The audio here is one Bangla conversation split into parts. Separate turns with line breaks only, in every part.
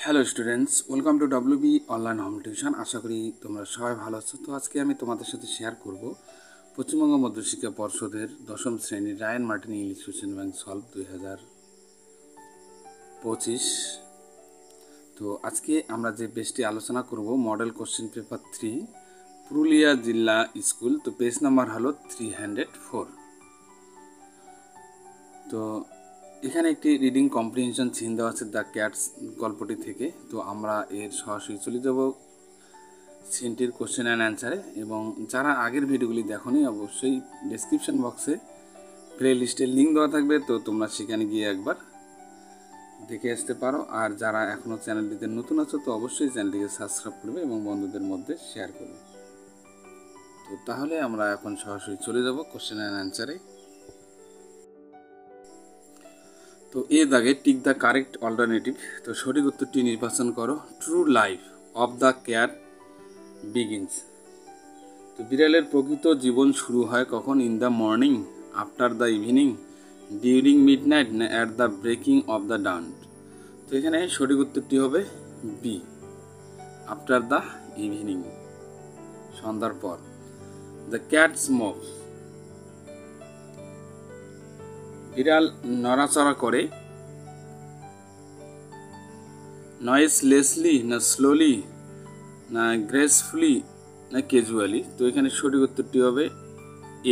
Hello students, welcome to WB online home tuition. আশা করি তোমরা সবাই ভালো আছো। তো আজকে আমি তোমাদের সাথে শেয়ার করব পশ্চিমবঙ্গ মধ্যশিক্ষা পর্ষদের দশম শ্রেণীর Ryan Martin English question bank solve 2025। তো আজকে আমরা যে পেজটি আলোচনা করব মডেল কোশ্চেন পেপার 3 পুরুলিয়া জেলা স্কুল। তো পেজ নাম্বার হলো 304। তো এখানে একটি রিডিং কম্প্রিহেনশন চিহ্ন দেওয়া আছে দ্য ক্যাটস গল্পটি থেকে। তো আমরা এর সরাসরি চলে যাব সিনটির কোশ্চেন অ্যান্ড অ্যান্সারে। এবং যারা আগের ভিডিওগুলি দেখোনি অবশ্যই ডেসক্রিপশন বক্সে প্লে লিস্টের লিঙ্ক দেওয়া থাকবে, তো তোমরা সেখানে গিয়ে একবার দেখে আসতে পারো। আর যারা এখনও চ্যানেলটিতে নতুন আছো তো অবশ্যই চ্যানেলটিকে সাবস্ক্রাইব করবে এবং বন্ধুদের মধ্যে শেয়ার করবে। তো তাহলে আমরা এখন সরাসরি চলে যাব কোশ্চেন অ্যান্ড অ্যান্সারে। তো এর দাগে টিক দ্য কারেক্ট অল্টারনেটিভ। তো সঠিক উত্তরটি নির্বাচন করো। True life of the cat begins. তো বিড়ালের প্রকৃত জীবন শুরু হয় কখন? In the morning, after the evening, during midnight, না at the breaking of the dawn. তো এখানে সঠিক উত্তরটি হবে বি, আফটার দ্য ইভিনিং, সন্ধ্যার পর। The cat smokes. বিড়াল নড়াচড়া করে নয়েসলেসলি, না স্লোলি, না গ্রেসফুলি, না ক্যাজুয়ালি। তো এখানে সঠিক উত্তরটি হবে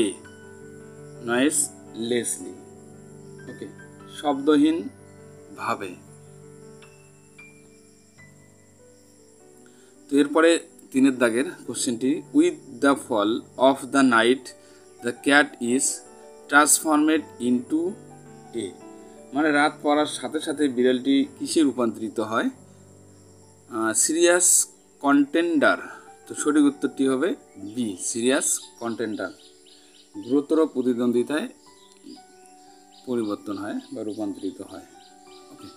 এ, নয়েসলেসলি। ওকে, শব্দহীন ভাবে। তো এরপরে 3 দাগের কোশ্চেনটি, with the fall of the night the cat is transformed into a. মানে রাত পড়ার সাথে সাথে বিড়ালটি কিসে রূপান্তরিত হয়? Serious contender. তো সঠিক উত্তরটি হবে বি, সিরিয়াস কন্টেন্ডার। গুরুতর প্রতিদ্বন্দ্বিতায় পরিবর্তন হয় বা রূপান্তরিত হয়। ওকে,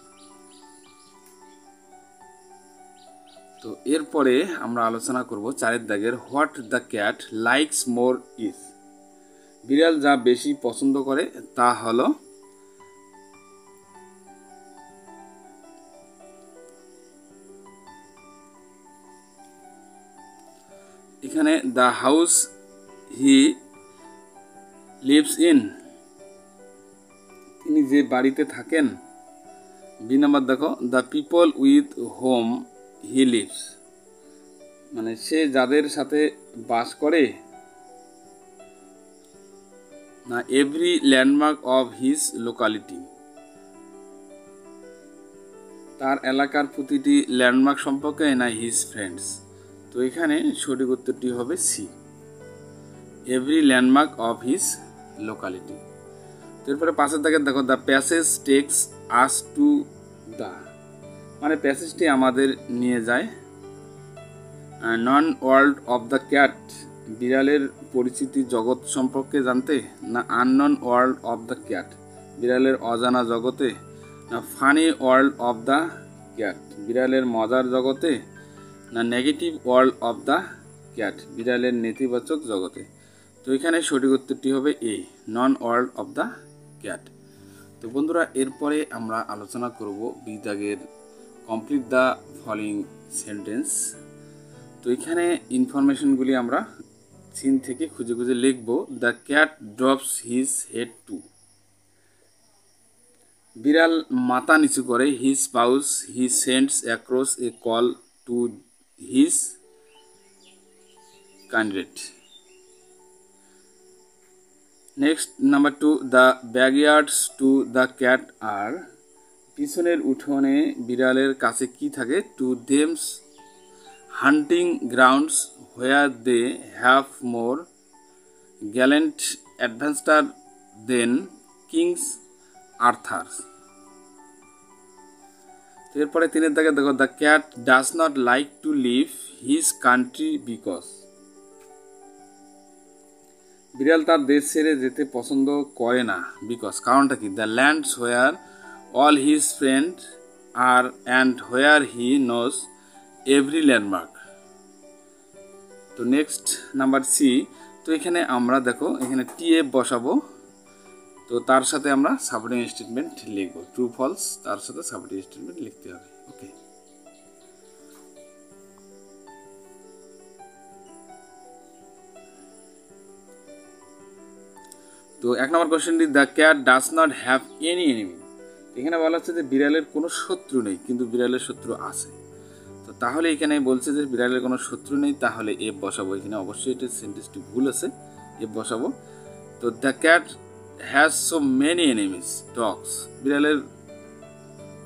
তো এরপরে আমরা আলোচনা করব 4 দাগের what the cat likes more is. বিড়াল যা বেশি পছন্দ করে তা হলো এখানে the house he lives in, তিনি যে বাড়িতে থাকেন। বি নাম্বার দেখো, the people with home he lives, মানে সে যাদের সাথে বাস করে। না every landmark of his locality, তার এলাকার প্রতিটি ল্যান্ডমার্ক সম্পর্কে। না হিজ ফ্রেন্ডস। তো এখানে সঠিক উত্তরটি হবে C, every landmark of his locality. তো এরপরে 5 দাগে দেখো, the passage takes us to the, মানে প্যাসেজটি আমাদের নিয়ে যায় known world of the cat, বিড়ালের পরিচিতি জগৎ সম্পর্কে জানতে। না unknown world of the cat, বিড়ালের অজানা জগতে। না funny world of the cat, বিড়ালের মজার জগতে। না negative world of the cat, বিড়ালের নেতিবাচক জগতে। তো এখানে সঠিক উত্তরটি হবে A, non world of the cat. তো বন্ধুরা, এরপরে আমরা আলোচনা করব বি দাগের কমপ্লিট দ্য ফলোইং সেন্টেন্স। তো এখানে ইনফরমেশনগুলি আমরা সিন থেকে খুঁজে খুঁজে লিখব। The cat drops his head to, বিড়াল মাথা নিচু করে। His paws he sends across a call to his kindred. Next number 2, the backyards to the cat are, পিছনের উঠোনে বিড়ালের কাছে কি থাকে? To them's hunting grounds where they have more gallant adventure than kings Arthur's. এরপরে 3 দাগে দেখো, the cat does not like to leave his country because, বিড়াল তার দেশ ছেড়ে যেতে পছন্দ করে না। বিকজ, কারণটা কি? The lands where all his friend are and where he knows every landmark. তো নেক্সট নাম্বার সি। তো এখানে আমরা দেখো এখানে টিএফ বসাবো। তো তার সাথে আমরা সাবঅর্ডিনেট স্টেটমেন্ট লিখব। ট্রু ফলস, তার সাথে সাবঅর্ডিনেট স্টেটমেন্ট লিখতে হবে। ওকে। তো 1 নম্বর কোশ্চেনটি, the cat does not have any enemy. এখানে বলা হচ্ছে যে বিড়ালের কোনো শত্রু নেই, কিন্তু বিড়ালের শত্রু আছে। তো তাহলে এখানে বলছে যে বিড়ালের কোনো শত্রু নেই, তাহলে এফ বসাবো এখানে। অবশ্যই এটা সেন্টেন্সটি ভুল আছে, এফ বসাবো। তো the cat has so many enemies dogs. বিড়ালের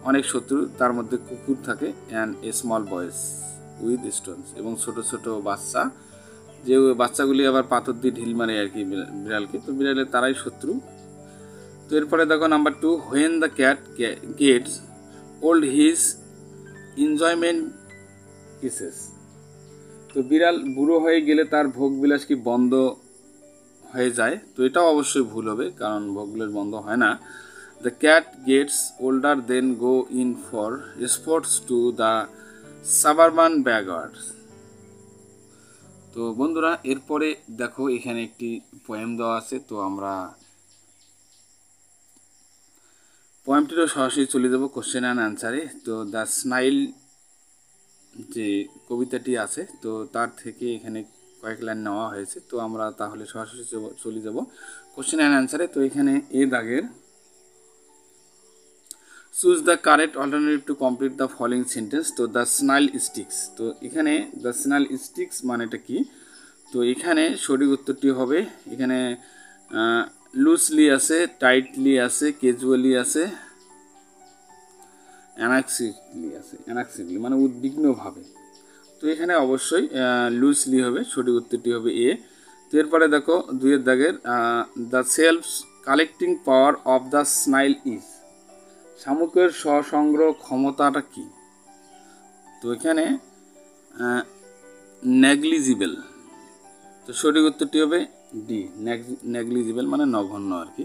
অনেক শত্রু, তার মধ্যে কুকুর থাকে, অ্যান্ড এ স্মল বয়েস উইথ স্টোনস, এবং ছোট ছোট বাচ্চা, যে বাচ্চাগুলি আবার পাথর দিয়ে ঢিল মারে আর কি বিড়ালকে। তো বিড়ালের তারাই শত্রু। তো এরপরে দেখো number 2, when the cat gets old his enjoyment kisses. তো বিড়াল বুড়ো হয়ে গেলে তার ভোগ বিলাস কি বন্ধ হয়ে যায়? তো এটাও অবশ্যই ভুল হবে, কারণ ভোগ বিলাস বন্ধ হয় না। The cat gets older then go in for sports to the suburban beggars. তো বন্ধুরা এরপরে দেখো এখানে একটি পোয়েম দেওয়া আছে। তো আমরা পোয়েমটিরও সরাসরি চলে যাব কোশ্চেন অ্যান্ড অ্যান্সারে। তো দ্য স্নাইল যে কবিতাটি আছে, তো তার থেকে এখানে কয়েক লাইন নেওয়া হয়েছে। তো আমরা তাহলে সরাসরি চলে যাব কোশ্চেন অ্যান্ড অ্যান্সারে। তো এখানে এ দাগের choose the correct alternative to complete the following sentence. তো দ্য স্নাইল স্টিক্স। তো এখানে দ্য স্নাইল স্টিক্স মানেটা কি? তো এখানে সঠিক উত্তরটি হবে, এখানে লুজলি আছে, টাইটলি আছে, ক্যাজুয়ালি আছে, অ্যানাক্সিডলি মানে উদ্বিগ্নভাবে। তো এখানে অবশ্যই লুজলি হবে, সঠিক উত্তরটি হবে এ। তো এরপরে দেখো 2 দাগের, the self collecting power of the snail is. শামুকের স্বসংগ্রহ ক্ষমতাটা কি? তো এখানে নেগলিজিবল। তো সঠিক উত্তরটি হবে ডি, নেগলিজিবল মানে নগণ্য আর কি।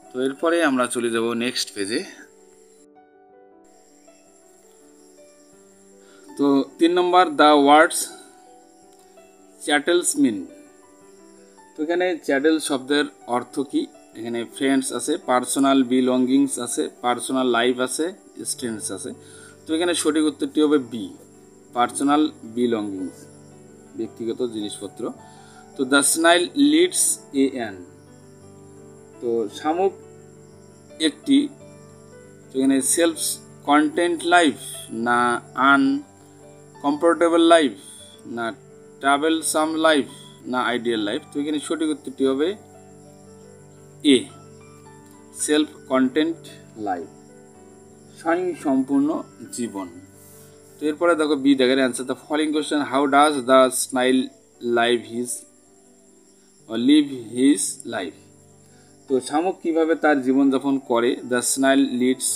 তো এরপরে আমরা চলে যাব নেক্সট পেজে। তো 3 নম্বর, দ্য ওয়ার্ডস চ্যাটেলস মিন। তো এখানে চ্যাটেল শব্দের অর্থ কি? এখানে ফ্রেন্ডস আছে, পার্সোনাল বিলঙ্গিংস আছে, পার্সোনাল লাইফ আছে, স্ট্রেন্ডস আছে। তো এখানে সঠিক উত্তরটি হবে বি, পার্সোনাল বিলঙ্গিংস, ব্যক্তিগত জিনিসপত্র। তো the snail leads a an. তো শামুক একটি, তো এখানে সেলফ কন্টেন্ট লাইফ, না আনকমফোর্টেবল লাইফ, না ট্রাভেলসাম লাইফ, না আইডিয়াল লাইফ। তো এখানে সঠিক উত্তরটি হবে এ, সেলফ কন্টেন্ট লাইফ, স্বয়ংসম্পূর্ণ জীবন। তো এরপরে দেখো বি দাগের answer, the following question, how does the snail live his life. তো শামুক কিভাবে তার জীবনযাপন করে? The snail leads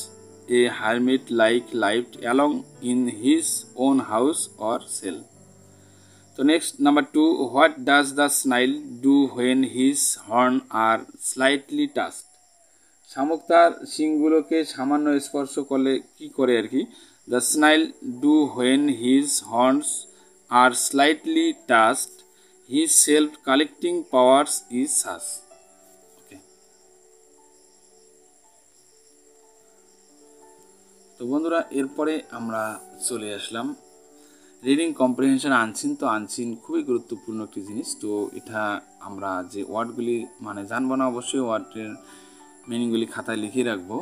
a hermit like life along in his own house or cell. তো next number 2, what does the snail do when his horn are slightly touched. শামুক তার শিংগুলোকে সামান্য স্পর্শ করলে কি করে আর কি? The snail do when his horns are slightly touched his self collecting powers is such. Okay, তো বন্ধুরা এরপরে আমরা চলে আসলাম রিডিং কম্প্রিহেনশন আনসিন। তো আনসিন খুবই গুরুত্বপূর্ণ একটি জিনিস। তো এটা আমরা যে ওয়ার্ডগুলি মানে জানবো না, অবশ্যই ওয়ার্ডের মিনিংগুলি খাতায় লিখে রাখবো,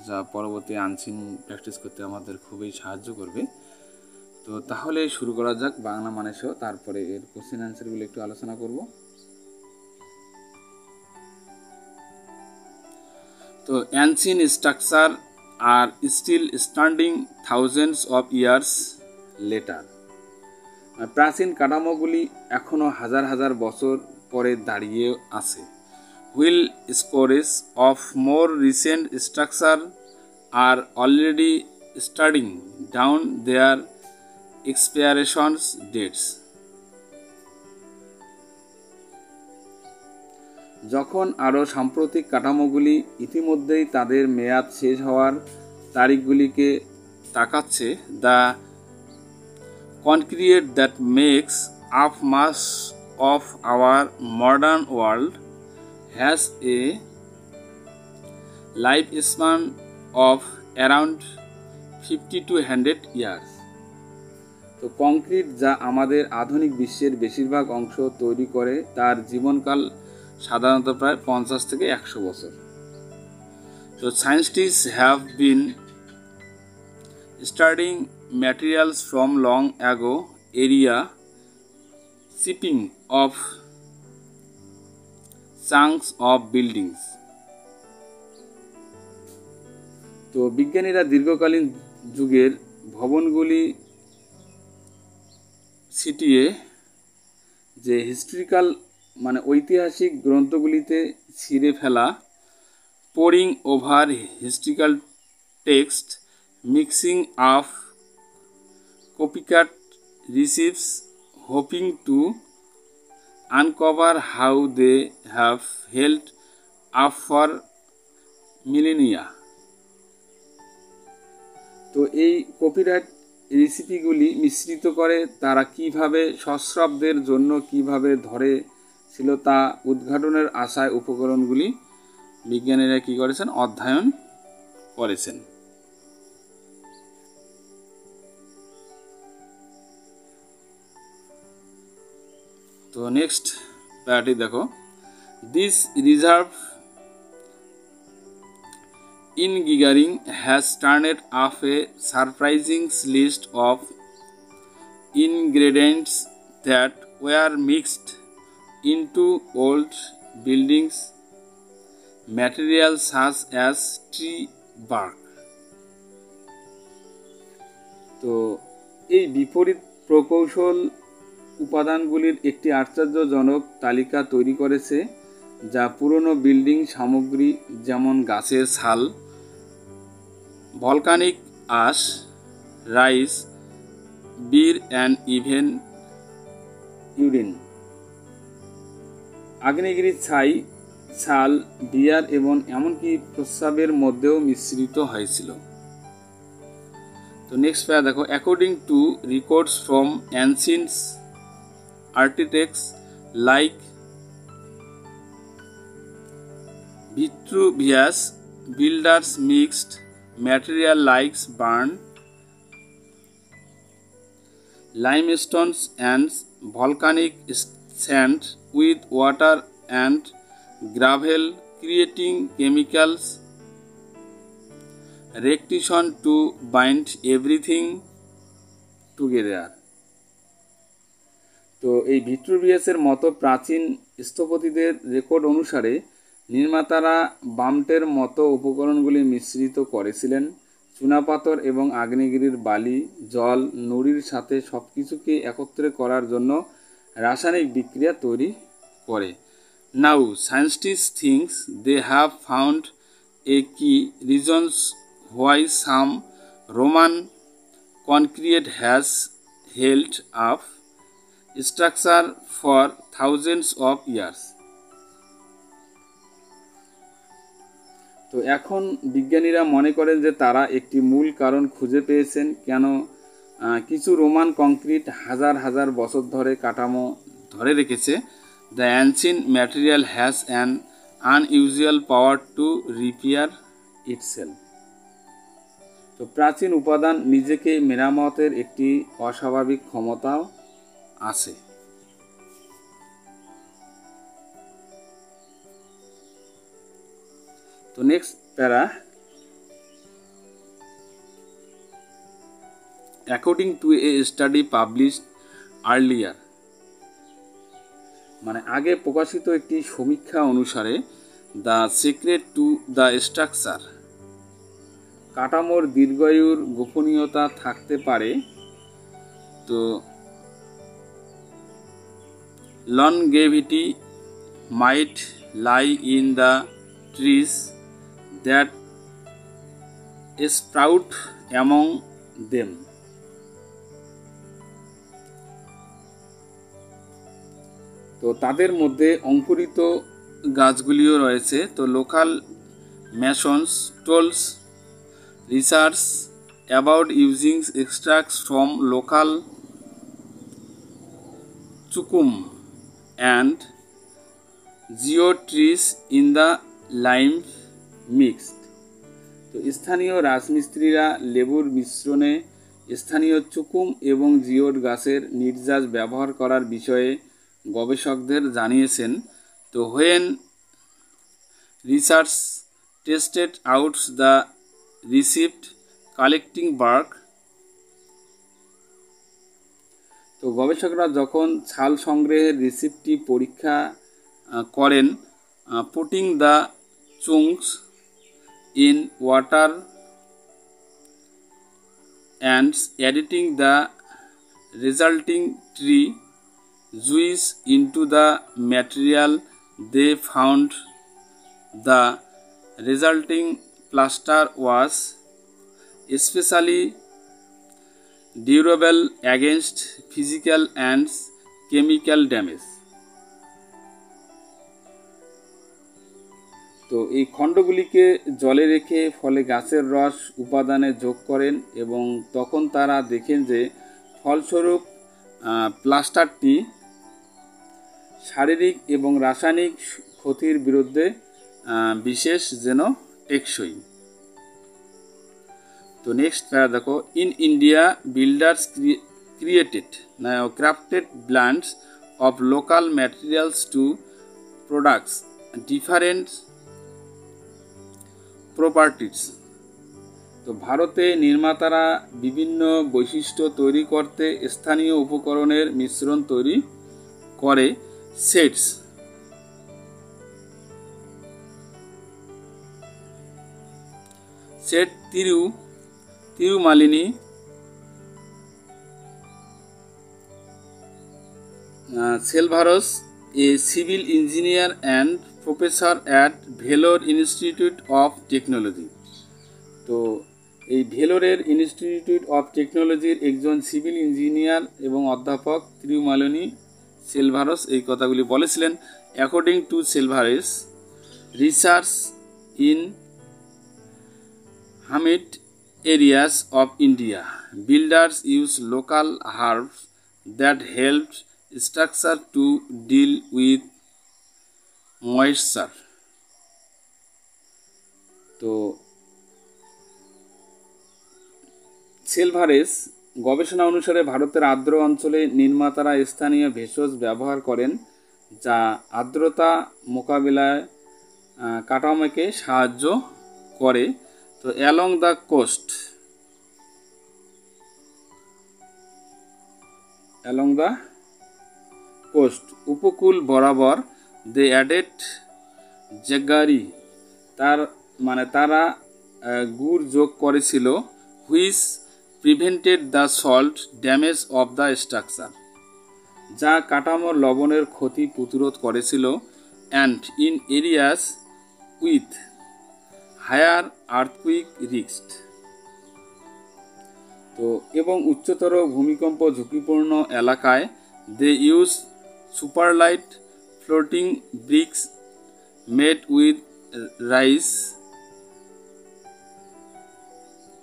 যা পরবর্তী আনসিন প্র্যাকটিস করতে আমাদের খুবই সাহায্য করবে। তো তাহলে শুরু করা যাক বাংলা মানে সহ, তারপরে এর কোশ্চেন অ্যান্সারগুলো একটু আলোচনা করব। তো ancient structure are still standing thousands of years later. প্রাচীন কাঠামোগুলি এখনও হাজার হাজার বছর পরে দাঁড়িয়ে আছে। While scores of more recent structure are already studding down their expirations dates. যখন আরও সাম্প্রতিক কাঠামোগুলি ইতিমধ্যেই তাদের মেয়াদ শেষ হওয়ার তারিখগুলিকে তাকাচ্ছে, the concrete that makes up much of our modern world has a lifespan of around 50 to 100 years. তো কংক্রিট যা আমাদের আধুনিক বিশ্বের বেশিরভাগ অংশ তৈরি করে তার জীবনকাল সাধারণত প্রায় 50 থেকে 100 বছর। তো scientist have been studying materials from long ago area shipping of chunks of buildings. তো বিজ্ঞানীরা দীর্ঘকালীন যুগের ভবনগুলি ছিটিয়ে যে হিস্ট্রিক্যাল মানে ঐতিহাসিক গ্রন্থগুলিতে ছিঁড়ে ফেলা, pouring over historical text, mixing of copycat recipes, hoping to uncover how they have held up for millennia. তো এই কপিরাইট রেসিপিগুলি মিশ্রিত করে তারা কিভাবে সহস্রাব্দের জন্য কিভাবে ধরে ছিল তা উদ্ঘাটনের আশায় উপকরণগুলি বিজ্ঞানীরা কি করেছেন, অধ্যয়ন করেছেন। তো নেক্সট প্যারাটি দেখো, দিস রিজার্ভ ইন গিগারিং has turned up a surprising list of ingredients that were mixed into old buildings material such as tree bark. তো এই বিপরীত প্রকৌশল উপাদানগুলির একটি আশ্চর্যজনক তালিকা তৈরি করেছে, যা পুরনো বিল্ডিং সামগ্রী যেমন গাছের ছাল, ভলকানিক আশ, রাইস, বির অ্যান্ড ইভেন ইউরিন, আগ্নেয়গিরির ছাই, ছাল, বিয়ার এবং এমনকি প্রস্রাবের মধ্যেও মিশ্রিত হয়েছিল। তো নেক্সট প্যারা দেখো, according to records from ancient architects like Vitruvius, builders mixed material like burnt limestones and volcanic sand with water and gravel, creating chemicals reaction to bind everything together. তো এই ভিট্রুভিয়াসের মতো প্রাচীন স্থপতিদের রেকর্ড অনুসারে নির্মাতারা বাম্পের মতো উপকরণগুলি মিশ্রিত করেছিলেন। চুনাপাথর এবং আগ্নেয়গিরির বালি, জল, নুড়ির সাথে সব কিছুকে একত্রে করার জন্য রাসায়নিক বিক্রিয়া তৈরি করে। Now scientist thinks they have found a key reasons why some Roman concrete has held up structure for thousands of years. তো এখন বিজ্ঞানীরা মনে করেন যে তারা একটি মূল কারণ খুঁজে পেয়েছেন কেন কিছু রোমান কংক্রিট হাজার হাজার বছর ধরে কাঠামো ধরে রেখেছে। The ancient material has an unusual power to repair itself. তো প্রাচীন উপাদান নিজেকে মেরামতের একটি অস্বাভাবিক ক্ষমতাও আছে। তো নেক্সট প্যারা, according to a study published earlier, মানে আগে প্রকাশিত একটি সমীক্ষা অনুসারে the secret to the structure, কাঠামোর দীর্ঘায়ুর গোপনীয়তা থাকতে পারে। তো longevity might lie in the trees that sprout among them. তো তাদের মধ্যে অঙ্কুরিত গাছগুলিও রয়েছে। তো local masons told research about using extracts from local chukum and geotrees in the lime mixed. তো স্থানীয় রাজমিস্ত্রিরা লেবুর মিশ্রণে স্থানীয় চুকুম এবং জিওট গাছের নির্যাস ব্যবহার করার বিষয়ে গবেষকদের জানিয়েছেন। তো when research tested out the received collecting bark, তো গবেষকরা যখন ছাল সংগ্রহের রিসিপ্টটি পরীক্ষা করেন, putting the chunks in water and editing the resulting tree juice into the material, they found the resulting plaster was especially durable against physical and chemical damage. তো এই খণ্ডগুলিকে জলে রেখে ফলে গাছের রস উপাদানে যোগ করেন এবং তখন তারা দেখেন যে ফলস্বরূপ প্লাস্টারটি শারীরিক এবং রাসায়নিক ক্ষতির বিরুদ্ধে বিশেষ যেন টেকসই। তো নেক্সট দেখো, in India builders created crafted blends of local materials to products different properties. তো ভারতে নির্মাতারা বিভিন্ন বৈশিষ্ট্য তৈরি করতে স্থানীয় উপকরণের মিশ্রণ তৈরি করে। Sets set Thirumalini Selvaraj, a civil engineer and professor at Vellore Institute of Technology. তো এই ভেলোরের ইনস্টিটিউট অফ টেকনোলজির একজন সিভিল ইঞ্জিনিয়ার এবং অধ্যাপক তিরুমালিনী সেলভারস এই কথাগুলি বলেছিলেন। According to Selvaraj, research in humid areas of India, builders use local herbs that help structure to deal with moisture. তো সেলভারেস গবেষণা অনুসারে ভারতের আর্দ্র অঞ্চলে নির্মাতারা স্থানীয় ভেষজ ব্যবহার করেন যা আর্দ্রতা মোকাবিলায় কাঠামোকে সাহায্য করে। তো অ্যালং দ্য কোস্ট উপকূল বরাবর দে অ্যাডেড জেগারি, তারা গুড় যোগ করেছিল, which prevented the salt damage of the structure, যা কাঠামোর লবণের ক্ষতি প্রতিরোধ করেছিল। And in areas with higher earthquake risk, তো এবং উচ্চতর ভূমিকম্প ঝুঁকিপূর্ণ এলাকায় they use superlight floating bricks made with rice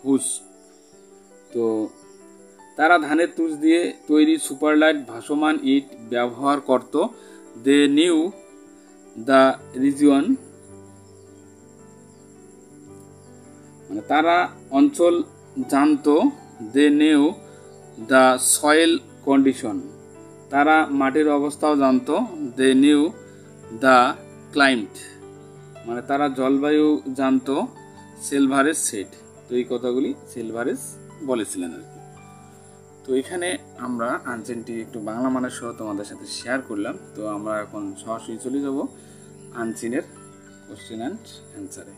হুস। তো তারা ধানের তুষ দিয়ে তৈরি সুপারলাইট ভাসমান ইট ব্যবহার করত। দে নিউ দ্য রিজিয়ন, তারা অঞ্চল জানত। দে নিউ দ্য সয়েল কন্ডিশন, তারা মাটির অবস্থাও জানত। দে নিউ দ্য ক্লাইমেট, তারা জলবায়ু জানত। সেলভারেস সেট, তো এই কথাগুলি সেলভারেস বলেছিলেন আর কি। তো এখানে আমরা আনসেনটি একটু বাংলা মানের সহ তোমাদের সাথে শেয়ার করলাম। তো আমরা এখন সরাসরি চলে যাব আনসিনের কোশ্চেন অ্যান্ড অ্যান্সারে।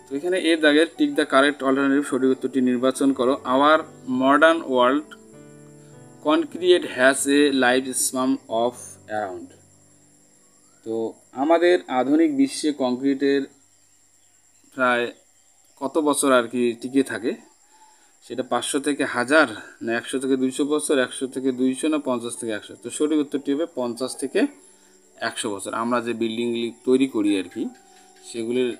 তো এখানে এর দাগের টিক দ্য কারেক্ট অল্টারনেটিভ, সঠিক উত্তরটি নির্বাচন করো। Our modern world concrete has a life span of around. তো আমাদের আধুনিক বিশ্বে কংক্রিটের প্রায় কত বছর আর কি টিকে থাকে, সেটা 500 থেকে 1000 না 100 থেকে 200 বছর, 100 থেকে 200 না 50 থেকে 100। তো সঠিক উত্তরটি হবে 50 থেকে 100 বছর। আমরা যে বিল্ডিংগুলি তৈরি করি আর কি, সেগুলির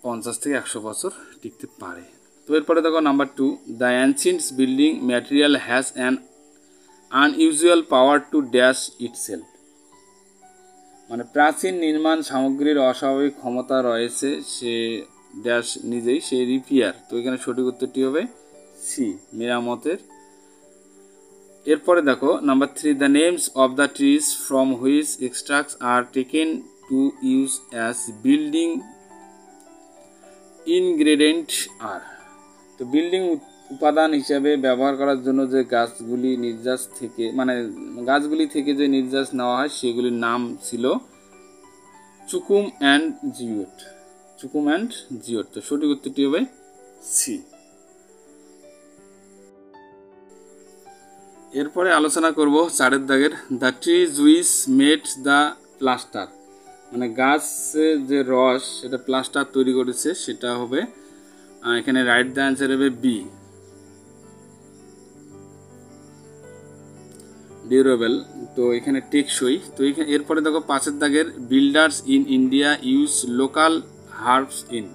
50 থেকে 100 বছর টিকতে পারে। তো এরপরে দেখো number 2, the ancient building material has an unusual power to dash itself. প্রাচীন নির্মাণ সামগ্রীর অস্বাভাবিক ক্ষমতা রয়েছে, সে ড্যাশ নিজেই সে রিপেয়ার, তো এখানে সঠিক উত্তরটি হবে সি, মেরামতের। এরপরে দেখো number 3, the names of the trees from which extracts are taken to use as building ingredient are. তো বিল্ডিং উপাদান হিসাবে ব্যবহার করার জন্য যে গাছগুলি নির্যাস থেকে মানে গাছগুলি থেকে যে নির্যাস নেওয়া হয় সেগুলির নাম ছিল চুকুম অ্যান্ড জিওট, চুকুম অ্যান্ড জিওট। তো সঠিক উত্তরটি হবে সি। এরপরে আলোচনা করব 4 দাগের, the trees which made the plaster, মানে গাছের যে রস সেটা প্লাস্টার তৈরি করেছে সেটা হবে, এখানে রাইট দ্য অ্যান্সার হবে বি, ডিউরেবল। তো এখানে টেকসই। তো এখানে এরপরে দেখো 5 দাগের, builders in India use local herbs in,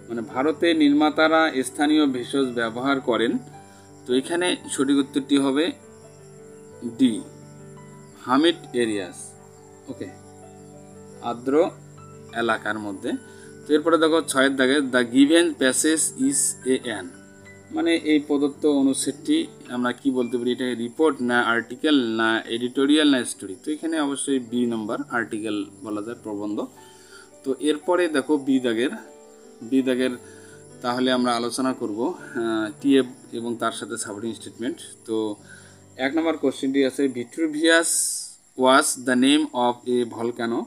মানে ভারতে নির্মাতারা স্থানীয় ভেষজ ব্যবহার করেন। তো এখানে সঠিক উত্তরটি হবে ডি, হামিড এরিয়াস, ওকে, আর্দ্র এলাকার মধ্যে। তো এরপরে দেখো 6 দাগের, the given passage is a an, মানে এই প্রদত্ত অনুচ্ছেদটি আমরা কি বলতে পারি, এটা রিপোর্ট না আর্টিকেল না এডিটোরিয়াল না স্টোরি। তো এখানে অবশ্যই বি নম্বর, আর্টিকেল বলা যায়, প্রবন্ধ। তো এরপরে দেখো বি দাগের তাহলে আমরা আলোচনা করব টিএফ এবং তার সাথে সাবঅর্ডিনেট স্টেটমেন্ট। তো 1 নম্বর কোশ্চেনটি আছে, Vitruvius was the name of a volcano.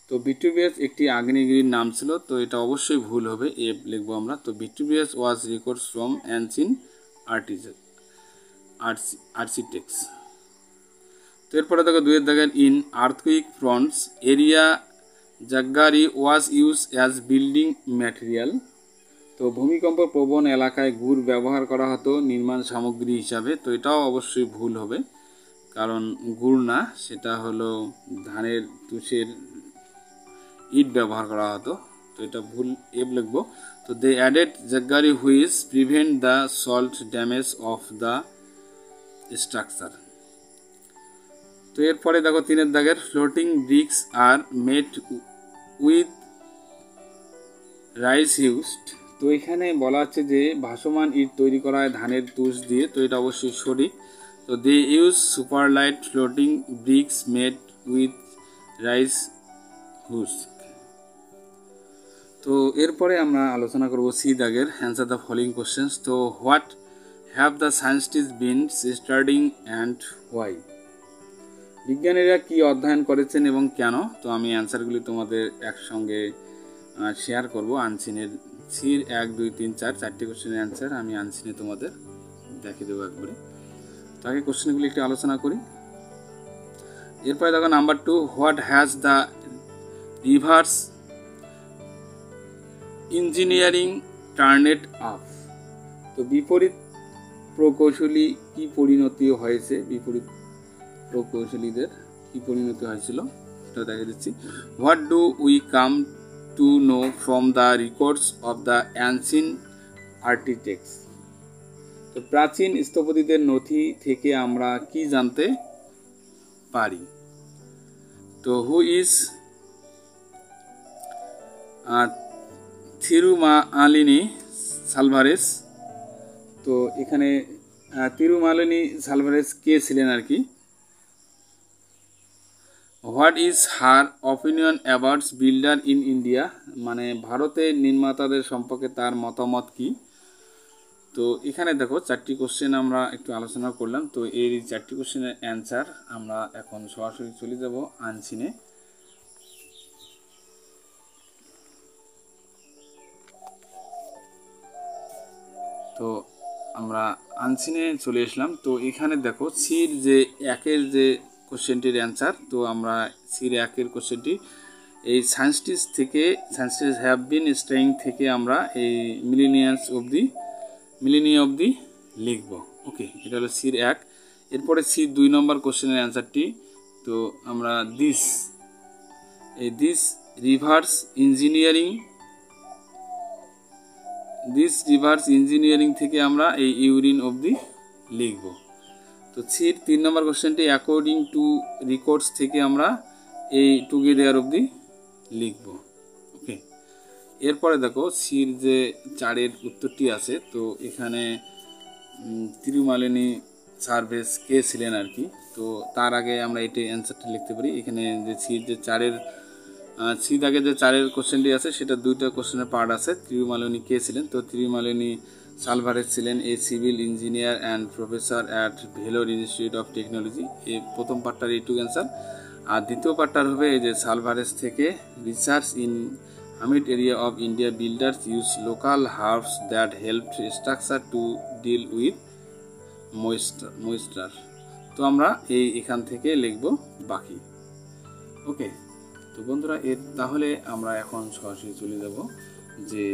তো ভিট্রুভিয়াস একটি আগ্নেয়গিরির নাম ছিল, তো এটা অবশ্যই ভুল হবে, এফ লিখবো আমরা। তো Vitruvius was records from ancient architects. তো এরপরে দেখো 2 দাগের, in earthquake fronts area jaggery was use as building material. তো ভূমিকম্প প্রবণ এলাকায় গুড় ব্যবহার করা হতো নির্মাণ সামগ্রী হিসাবে। তো এটাও অবশ্যই ভুল হবে, কারণ গুড় না, সেটা হলো ধানের তুষের ইট ব্যবহার করা হতো। তো এটা ভুল, এফ লিখবো। তো they added jaggery which prevent the salt damage of the structure. তো এরপরে দেখো 3 দাগের, floating bricks are made with rice used. তো এখানে বলা হচ্ছে যে ভাসমান ইট তৈরি করা হয় ধানের তুষ দিয়ে, তো এটা অবশ্যই সঠিক। তো they use super light floating bricks made with rice husk. তো এরপরে আমরা আলোচনা করব সি দাগের, অ্যান্সার দ্য ফলোইং কোশ্চেন্স। তো what have the scientist been studying and why, বিজ্ঞানীরা কি অধ্যয়ন করেছেন এবং কেন। তো আমি অ্যান্সারগুলি তোমাদের একসঙ্গে শেয়ার করব। আনসিনের সির 1, 2, 3, 4 4টি কোশ্চেনের অ্যান্সার আমি আনসিনে তোমাদের দেখিয়ে দেবো একবারে। তো আগে কোশ্চেনগুলি একটু আলোচনা করি। এরপরে দেখো number 2, what has the reverse engineering turned up. তো বিপরীত প্রকৌশলী কি পরিণতি হয়েছে, বিপরীত প্রকৌশলীদের কি পরিণতি হয়েছিল সেটা দেখা দিচ্ছি। What do we come to know from the records of the ancient architects. তো প্রাচীন স্থপতিদের নথি থেকে আমরা কি জানতে পারি। তো হু ইজ থিরুমালিনি সালভারেস। তো এখানে তিরুমালিনি সালভারেস কে ছিলেন আর কি। What is her opinion about builder in India, মানে ভারতের নির্মাতাদের সম্পর্কে তার মতামত কি। তো এখানে দেখো 4টি কোশ্চেন আমরা একটু আলোচনা করলাম। তো এই 4টি কোশ্চেনের অ্যান্সার আমরা এখন সরাসরি চলে যাব আনসিনে। তো আমরা আনসিনে চলে আসলাম। তো এখানে দেখো সির যে 1-এর যে কোশ্চেনটির অ্যান্সার, তো আমরা সির 1-এর কোশ্চেনটি এই সায়েন্টিস্ট থেকে, সায়েন্টিস্ট হ্যাভ বিন স্টেইং থেকে আমরা এই মিলেনিয়াম অবধি লিখব। ওকে, এটা হলো সির 1। এরপরে সির 2 নম্বর কোশ্চেনের অ্যান্সারটি, তো আমরা দিস রিভার্স ইঞ্জিনিয়ারিং থেকে আমরা এই ইউরিন অবধি লিখব। তো সির 3 নম্বর কোশ্চেনটি অ্যাকর্ডিং টু রেকর্ডস থেকে আমরা এই টুগেদার অবধি লিখব। ওকে, এরপরে দেখো সির যে 4-এর উত্তরটি আছে, তো এখানে তিরুমালিনী সার্ভেস কে ছিলেন আর কি। তো তার আগে আমরা এটি অ্যান্সারটা লিখতে পারি। এখানে যে সির যে 4-এর সি দাগে যে 4-এর কোশ্চেনটি আছে সেটা 2টা কোশ্চেনের পার্ট আছে। তিরুমালিনী কে ছিলেন? তো তিরুমালিনী সালভারেজ ছিলেন এ civil engineer and professor at Vellore Institute of technology. এই প্রথম পার্টটার এইটুকু অ্যান্সার। আর দ্বিতীয় পার্টটার হবে এই যে সালভারেজ থেকে research in humid area of India builders use local herbs that help structure to deal with moisture। তো আমরা এখান থেকে লিখব বাকি। ওকে, তো বন্ধুরা তাহলে আমরা এখন সরাসরি চলে যাব যে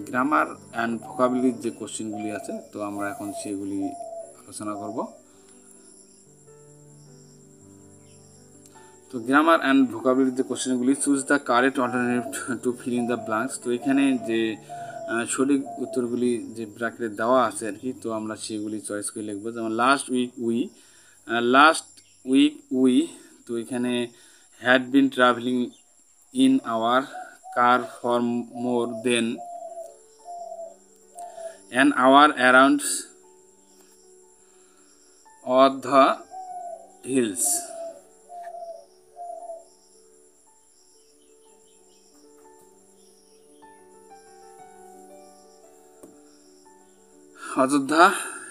গ্রামার অ্যান্ড ভোকাবুলারির যে কোশ্চেনগুলি আছে, তো আমরা এখন সেগুলি আলোচনা করব। তো গ্রামার অ্যান্ড ভোকাবুলারির যে কোশ্চেনগুলি, choose the correct alternative to fill in the blanks. তো এখানে যে সঠিক উত্তরগুলি যে ব্র্যাকেটে দেওয়া আছে আর কি, তো আমরা সেগুলি চয়েস করে লিখবো। যেমন লাস্ট উইক উই, তো এখানে had been travelling in our car for more than an hour around or the hills. Ayodhya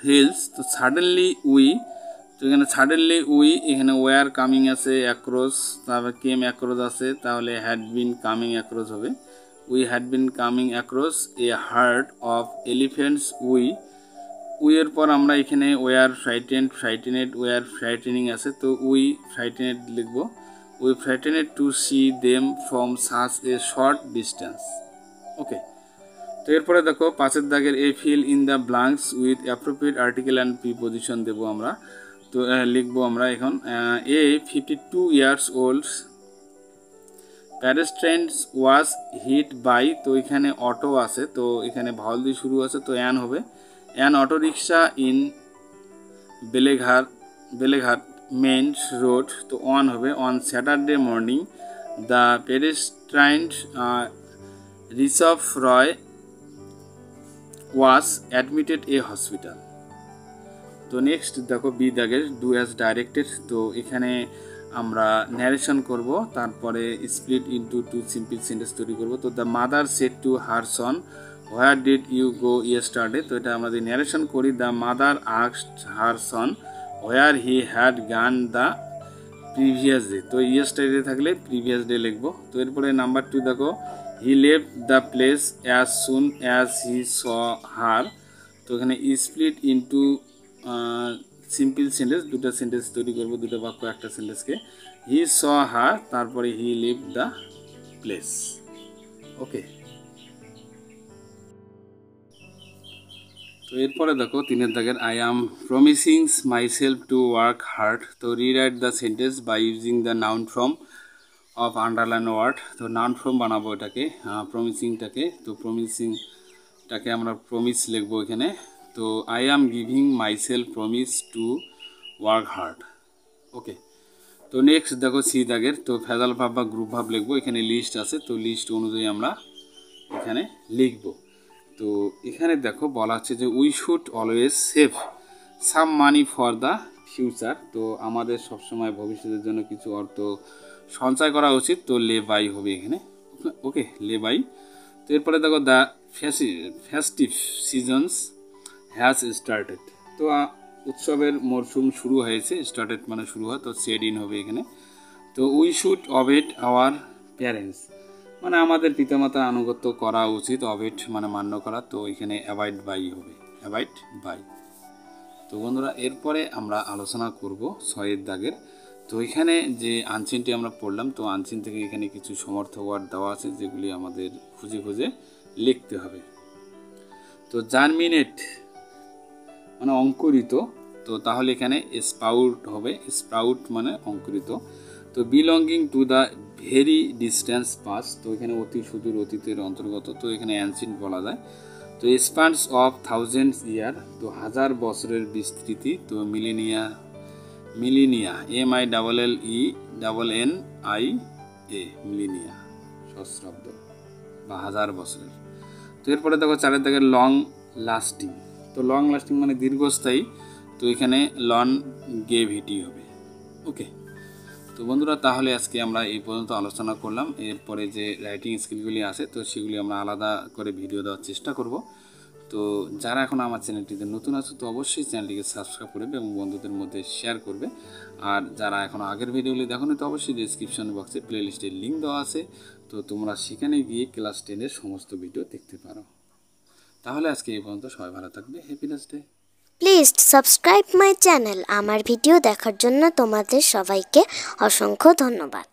hills. তো সাডেনলি উই, তো এখানে সাডেনলি উই, এখানে ওয়ার কামিং আছে অ্যাক্রস, তারপর কেম অ্যাক্রস আছে, তাহলে হ্যাড বিন কামিং অ্যাক্রস হবে। We had been coming across a herd of elephants উইয়ের পর আমরা এখানে ওয়ার ফ্রাইটেনেড ওয়ার ফ্রাইটেনিং আছে, তো উই ফ্রাইটেনেড লিখবো। We frightened to see them from such a short distance. Okay, তো এরপরে দেখো 5-এর দাগের A fill in the blanks with appropriate article and preposition দেবো আমরা। তো লিখবো আমরা এখন a 52 years old pedestrians was hit by, তো এখানে অটো আছে, তো এখানে ভাওয়াল দিয়ে শুরু আছে, তো অ্যান হবে। An auto rickshaw in Beleghata main road, তো অন হবে। On Saturday morning the pedestrian Rishabh Roy was admitted a hospital. তো নেক্সট দেখো বি দাগের ডু অ্যাজ ডাইরেক্টেড, তো এখানে আমরা ন্যারেশন করব, তারপরে স্প্লিট ইনটু 2 সিম্পল সেন্টেন্স তৈরি করব। তো the mother said to her son where did you go yesterday, তো এটা আমরা যদি ন্যারেশন করি, the mother asked her son where he had gone the previous day, তো ইয়েস্টারডে থাকলে প্রিভিয়াস ডে লিখবো। তো এরপরে নাম্বার 2 দেখো he left the place as soon as he saw her, তো এখানে স্প্লিট ইনটু সিম্পল সেন্টেন্স, 2টা সেন্টেন্স তৈরি করবো, 2টা বাক্য একটা সেন্টেন্সকে। হি স হার, তারপরে he leave the place. Okay, তো এরপরে দেখো 3-এর দাগের I am promising myself to work hard, তো rewrite the sentence by using the noun form of underline word. তো নাউন ফর্ম বানাবো এটাকে, প্রমিসিংটাকে, তো প্রমিসিংটাকে আমরা প্রমিস লিখবো এখানে। তো I am giving myself promise to work hard. Okay, তো নেক্সট দেখো সি দাগের, তো ফেজাল ভাব বা গ্রুপ ভাব লিখবো। এখানে লিস্ট আছে, তো লিস্ট অনুযায়ী আমরা এখানে লিখবো। তো এখানে দেখো বলা হচ্ছে যে we should always save some money for the future, তো আমাদের সবসময় ভবিষ্যতের জন্য কিছু অর্থ সঞ্চয় করা উচিত, তো লে বাই হবে এখানে। ওকে, লে বাই। তো এরপরে দেখো the festive seasons has started, তো উৎসবের মরশুম শুরু হয়েছে, স্টার্টেড মানে শুরু হয়, তো সেড ইন হবে এখানে। তো উই শুড অবেট আওয়ার প্যারেন্টস, মানে আমাদের পিতামাতার আনুগত্য করা উচিত, অবেট মানে মান্য করা, তো এখানে অ্যাভয়েড বাই হবে, অ্যাভয়েড বাই। তো বন্ধুরা এরপরে আমরা আলোচনা করব 6-এর দাগের। তো এখানে যে আনচিনটি আমরা পড়লাম, তো আনচিন থেকে এখানে কিছু সমর্থক ওয়ার্ড দেওয়া আছে যেগুলি আমাদের খুঁজে খুঁজে লিখতে হবে। তো জার্মিনেট মানে অঙ্কুরিত, তো তাহলে এখানে স্প্রাউট হবে, স্প্রাউট মানে অঙ্কুরিত। তো belonging to the very distance pass, তো এখানে অতি সুদূর অতীতের অন্তর্গত, তো এখানে অ্যানসিয়েন্ট বলা যায়। তো স্প্যান্স অফ থাউজেন্ডস ইয়ার, তো 1000 বছরের বিস্তৃতি, তো মিলিনিয়া MILLENIA মিলিনিয়া সহস্রাব্দ। বা 1000 বছরের। তো এরপরে দেখো 4 দাগে লং লাস্টিং। তো লং লাস্টিং মানে দীর্ঘস্থায়ী, তো এখানে লনগেভিটি হবে। ওকে, তো বন্ধুরা তাহলে আজকে আমরা এই পর্যন্ত আলোচনা করলাম। এরপরে যে রাইটিং স্কিলগুলি আছে তো সেগুলি আমরা আলাদা করে ভিডিও দেওয়ার চেষ্টা করব। তো যারা এখন আমার চ্যানেলটিতে নতুন আছে তো অবশ্যই চ্যানেলটিকে সাবস্ক্রাইব করবে এবং বন্ধুদের মধ্যে শেয়ার করবে। আর যারা এখন আগের ভিডিওগুলি দেখো তো অবশ্যই ডিসক্রিপশন বক্সে প্লেলিস্টের লিঙ্ক দেওয়া আছে, তো তোমরা সেখানে গিয়ে ক্লাস 10-এর সমস্ত ভিডিও দেখতে পারো। তাহলে আজকে এই পর্যন্ত, সবাই ভালো থাকবে, happy last day.
Please subscribe my channel. আমার ভিডিও দেখার জন্য তোমাদের সবাইকে অসংখ্য ধন্যবাদ।